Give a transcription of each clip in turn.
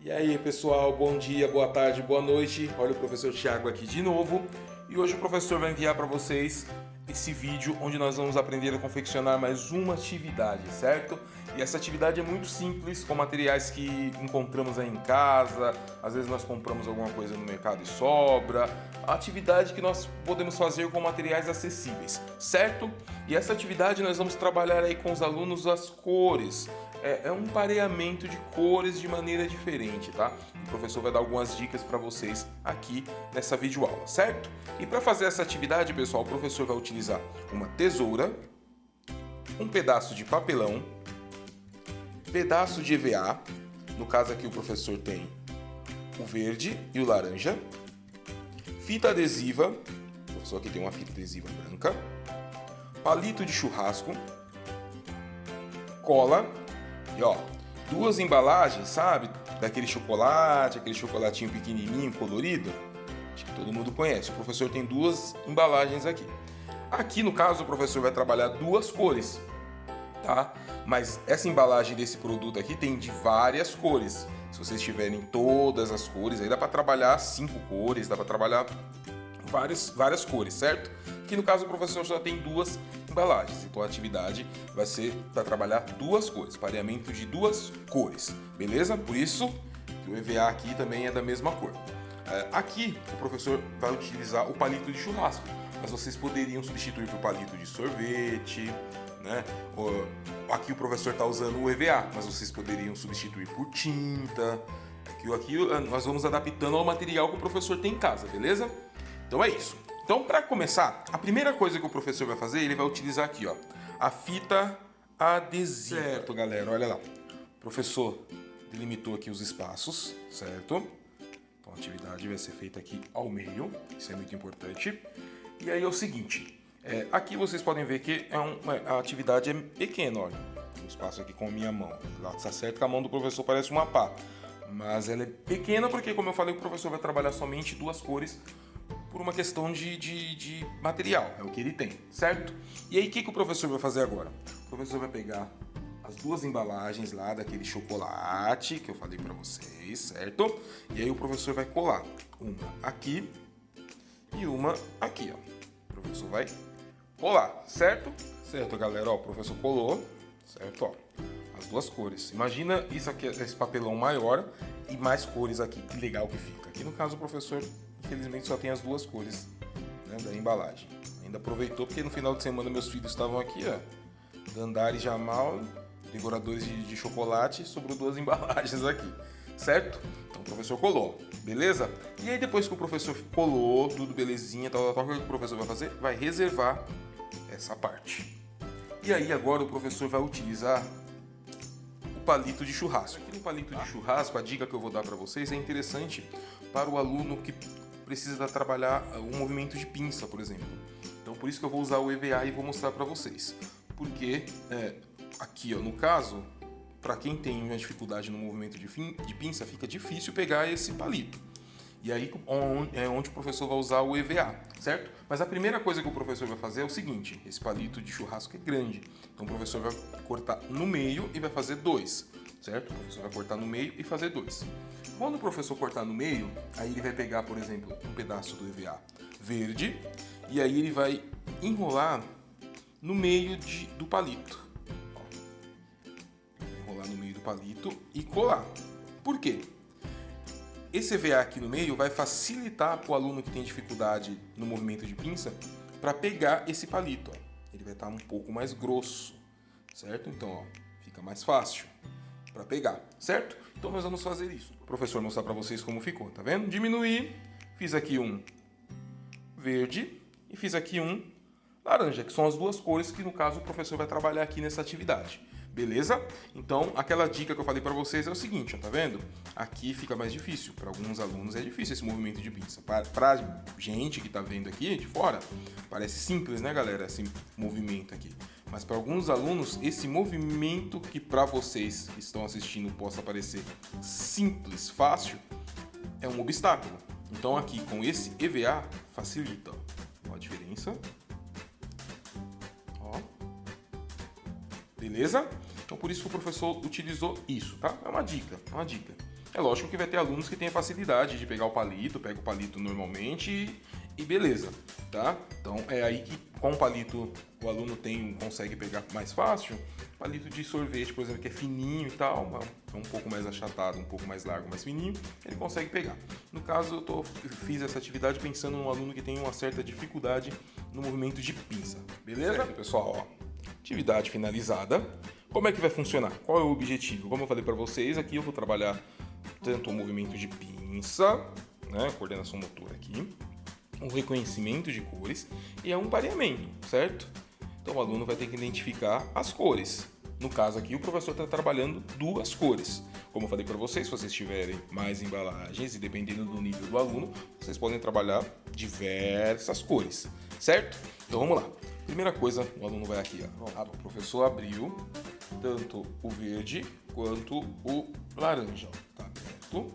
E aí pessoal, bom dia, boa tarde, boa noite. Olha o professor Thiago aqui de novo. E hoje o professor vai enviar para vocês esse vídeo onde nós vamos aprender a confeccionar mais uma atividade, certo? E essa atividade é muito simples, com materiais que encontramos aí em casa. Às vezes nós compramos alguma coisa no mercado e sobra. A atividade que nós podemos fazer com materiais acessíveis, certo? E essa atividade nós vamos trabalhar aí com os alunos as cores. É um pareamento de cores de maneira diferente, tá? O professor vai dar algumas dicas para vocês aqui nessa videoaula, certo? E para fazer essa atividade, pessoal, o professor vai utilizar uma tesoura, um pedaço de papelão, pedaço de EVA, no caso aqui o professor tem o verde e o laranja, fita adesiva, o professor aqui tem uma fita adesiva branca, palito de churrasco, cola e ó, duas embalagens, sabe? Daquele chocolate, aquele chocolatinho pequenininho, colorido. Acho que todo mundo conhece. O professor tem duas embalagens aqui. Aqui, no caso, o professor vai trabalhar duas cores, tá? Mas essa embalagem desse produto aqui tem de várias cores. Se vocês tiverem todas as cores, aí dá para trabalhar 5 cores, dá para trabalhar várias cores, certo? Aqui no caso o professor já tem duas embalagens, então a atividade vai ser para trabalhar duas cores, pareamento de duas cores, beleza? Por isso que o EVA aqui também é da mesma cor. Aqui o professor vai utilizar o palito de churrasco, mas vocês poderiam substituir por palito de sorvete, né? Aqui o professor está usando o EVA, mas vocês poderiam substituir por tinta. Aqui nós vamos adaptando ao material que o professor tem em casa, beleza? Então é isso. Então, para começar, a primeira coisa que o professor vai fazer, ele vai utilizar aqui, ó, a fita adesiva. Certo, galera, olha lá. O professor delimitou aqui os espaços, certo? Então, a atividade vai ser feita aqui ao meio, isso é muito importante. E aí é o seguinte, aqui vocês podem ver que a atividade é pequena, olha. Tem um espaço aqui com a minha mão. Lá está certo que a mão do professor parece uma pá. Mas ela é pequena porque, como eu falei, o professor vai trabalhar somente duas cores por uma questão de material, é o que ele tem, certo? E aí o que o professor vai fazer agora? O professor vai pegar as duas embalagens lá daquele chocolate que eu falei para vocês, certo? E aí o professor vai colar uma aqui e uma aqui, ó. O professor vai colar, certo? Certo, galera, ó, o professor colou, certo, ó, as duas cores. Imagina isso aqui, esse papelão maior e mais cores aqui, que legal que fica. Aqui no caso o professor infelizmente só tem as duas cores, né, da embalagem. Ainda aproveitou porque no final de semana meus filhos estavam aqui, ó, Dandara e Jamal, devoradores de chocolate, sobrou duas embalagens aqui, certo? Então o professor colou, beleza? E aí depois que o professor colou, tudo belezinha, tal, o que o professor vai fazer? Vai reservar essa parte. E aí agora o professor vai utilizar o palito de churrasco. Aqui no palito de churrasco, a dica que eu vou dar para vocês é interessante para o aluno que precisa trabalhar o movimento de pinça, por exemplo. Então por isso que eu vou usar o EVA e vou mostrar para vocês. Porque aqui, ó, no caso, para quem tem uma dificuldade no movimento de pinça, fica difícil pegar esse palito. E aí é onde o professor vai usar o EVA, certo? Mas a primeira coisa que o professor vai fazer é o seguinte, esse palito de churrasco é grande, então o professor vai cortar no meio e vai fazer dois, certo? O professor vai cortar no meio e fazer dois. Quando o professor cortar no meio, aí ele vai pegar, por exemplo, um pedaço do EVA verde e aí ele vai enrolar no meio do palito. Ó. Enrolar no meio do palito e colar. Por quê? Esse EVA aqui no meio vai facilitar para o aluno que tem dificuldade no movimento de pinça para pegar esse palito. Ó. Ele vai estar um pouco mais grosso, certo? Então, ó, fica mais fácil para pegar, certo? Então nós vamos fazer isso. O professor mostrar para vocês como ficou, tá vendo? Diminuí, fiz aqui um verde e fiz aqui um laranja, que são as duas cores que no caso o professor vai trabalhar aqui nessa atividade. Beleza? Então, aquela dica que eu falei para vocês é o seguinte, ó, tá vendo? Aqui fica mais difícil, para alguns alunos é difícil esse movimento de pinça. Para gente que tá vendo aqui de fora, parece simples, né, galera, esse movimento aqui. Mas para alguns alunos, esse movimento que para vocês que estão assistindo possa parecer simples, fácil, é um obstáculo. Então aqui com esse EVA facilita. Ó a diferença. Ó. Beleza? Então por isso que o professor utilizou isso, tá? É uma dica, é uma dica. É lógico que vai ter alunos que têm facilidade de pegar o palito, pega o palito normalmente e beleza, tá? Então é aí que com o palito o aluno consegue pegar mais fácil. Palito de sorvete, por exemplo, que é fininho e tal, é um pouco mais achatado, um pouco mais largo, mais fininho, ele consegue pegar. No caso, eu fiz essa atividade pensando num aluno que tem uma certa dificuldade no movimento de pinça, beleza? Certo, pessoal, ó, atividade finalizada. Como é que vai funcionar? Qual é o objetivo? Como eu falei para vocês, aqui eu vou trabalhar tanto o movimento de pinça, né, coordenação motora aqui, o reconhecimento de cores e é um pareamento, certo? Então o aluno vai ter que identificar as cores. No caso aqui, o professor está trabalhando duas cores. Como eu falei para vocês, se vocês tiverem mais embalagens e dependendo do nível do aluno, vocês podem trabalhar diversas cores, certo? Então vamos lá. Primeira coisa, o aluno vai aqui, ó. O professor abriu tanto o verde quanto o laranja. Tá aberto.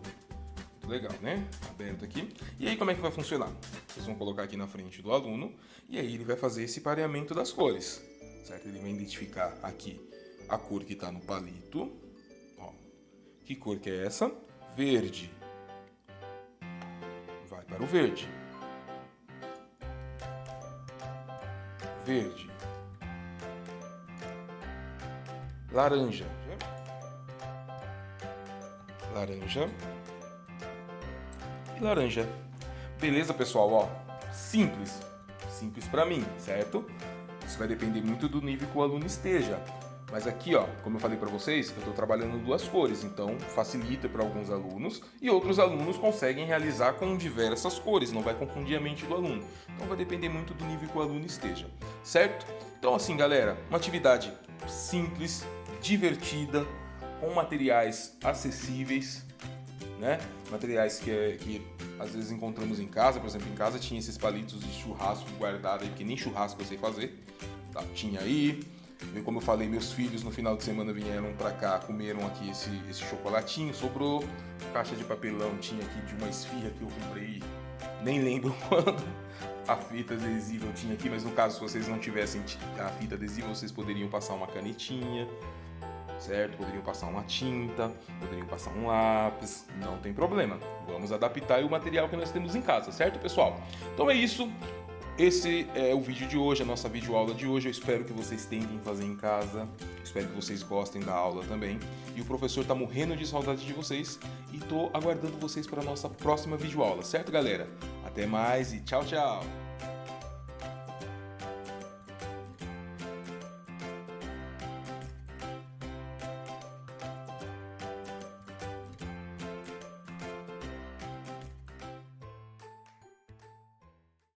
Muito legal, né? Aberto aqui. E aí como é que vai funcionar? Vocês vão colocar aqui na frente do aluno e aí ele vai fazer esse pareamento das cores, certo? Ele vai identificar aqui a cor que está no palito. Ó, que cor que é essa? Verde. Vai para o verde. Verde. Laranja. Laranja. E laranja. Beleza, pessoal? Ó, simples. Simples para mim, certo? Isso vai depender muito do nível que o aluno esteja. Mas aqui, ó, como eu falei para vocês, eu estou trabalhando duas cores, então facilita para alguns alunos e outros alunos conseguem realizar com diversas cores, não vai confundir a mente do aluno. Então vai depender muito do nível que o aluno esteja, certo? Então assim, galera, uma atividade simples, divertida, com materiais acessíveis, né? Materiais que às vezes encontramos em casa. Por exemplo, em casa tinha esses palitos de churrasco guardados aí, porque nem churrasco eu sei fazer, tá? Tinha aí. E como eu falei, meus filhos no final de semana vieram pra cá, comeram aqui esse chocolatinho, sobrou. Caixa de papelão tinha aqui de uma esfirra que eu comprei, nem lembro quando. A fita adesiva eu tinha aqui, mas no caso, se vocês não tivessem a fita adesiva, vocês poderiam passar uma canetinha, certo? Poderiam passar uma tinta, poderiam passar um lápis, não tem problema. Vamos adaptar o material que nós temos em casa, certo, pessoal? Então é isso. Esse é o vídeo de hoje, a nossa videoaula de hoje. Eu espero que vocês tentem fazer em casa. Espero que vocês gostem da aula também. E o professor está morrendo de saudade de vocês. E estou aguardando vocês para a nossa próxima videoaula, certo, galera? Até mais e tchau, tchau!